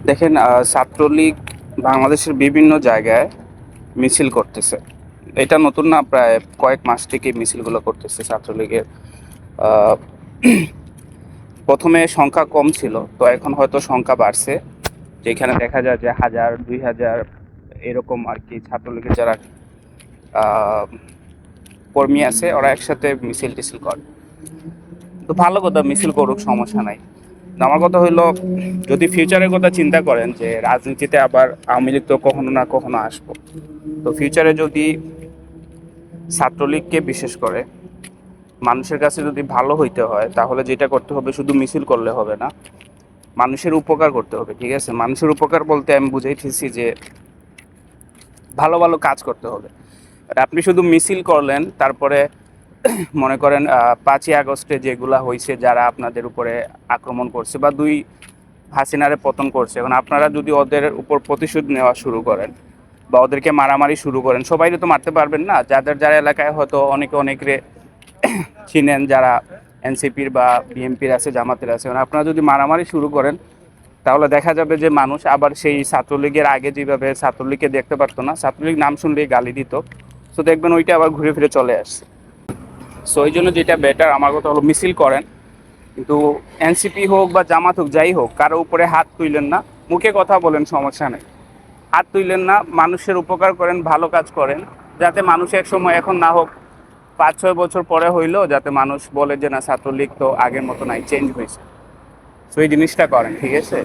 দেখেন, ছাত্রলীগ বাংলাদেশের বিভিন্ন জায়গায় মিছিল করতেছে। এটা নতুন না, প্রায় কয়েক মাস থেকে মিছিলগুলো করতেছে ছাত্রলীগের। আহ, প্রথমে সংখ্যা কম ছিল, তো এখন হয়তো সংখ্যা বাড়ছে, যেখানে দেখা যায় যে 1000 2000 এরকম আর কি ছাত্রলীগের যারা আহ, কর্মী আছে ওরা একসাথে মিছিল টিছিল করে। তো ভালো কথা, মিছিল করুক, সমস্যা নাই। আমার কথা হইলো, যদি ফিউচারের কথা চিন্তা করেন যে রাজনীতিতে আবার আওয়ামী লীগ তো কখনো না কখনো আসবো, তো ফিউচারে যদি ছাত্রলীগকে বিশেষ করে মানুষের কাছে যদি ভালো হইতে হয়, তাহলে যেটা করতে হবে, শুধু মিছিল করলে হবে না, মানুষের উপকার করতে হবে। ঠিক আছে, মানুষের উপকার বলতে আমি বুঝাইতেছি যে ভালো ভালো কাজ করতে হবে। আর আপনি শুধু মিছিল করলেন, তারপরে মনে করেন 5ই আগস্টে যেগুলা হয়েছে, যারা আপনাদের উপরে আক্রমণ করছে বা হাসিনারে পতন করছে, এখন আপনারা যদি ওদের উপর প্রতিশোধ নেওয়া শুরু করেন বা ওদেরকে মারামারি শুরু করেন, সবাইকে তো মারতে পারবেন না। যারা এলাকায় হয়তো অনেকে চিনেন, যারা এনসিপির বা বিএনপির আছে, জামাতের আছে, মানে আপনারা যদি মারামারি শুরু করেন, তাহলে দেখা যাবে যে মানুষ আবার সেই ছাত্রলীগের আগে যেভাবে ছাত্রলীগকে দেখতে পারতো না, ছাত্রলীগ নাম শুনলেই গালি দিত, তো দেখবেন ওইটা আবার ঘুরে ফিরে চলে আসছে। সো এই জন্য যেটা বেটার, আমার কথা হলো, মিছিল করেন, কিন্তু এনসিপি হোক বা জামাত হোক, যাই হোক, কারো উপরে হাত তুইলেন না। মুখে কথা বলেন, সমস্যা নেই, হাত তুইলেন না। মানুষের উপকার করেন, ভালো কাজ করেন, যাতে মানুষ এক সময়, এখন না হোক 5-6 বছর পরে হইলেও, যাতে মানুষ বলে যে না, ছাত্রলীগ তো আগের মতো নাই, চেঞ্জ হয়েছে। তো এই জিনিসটা করেন, ঠিক আছে।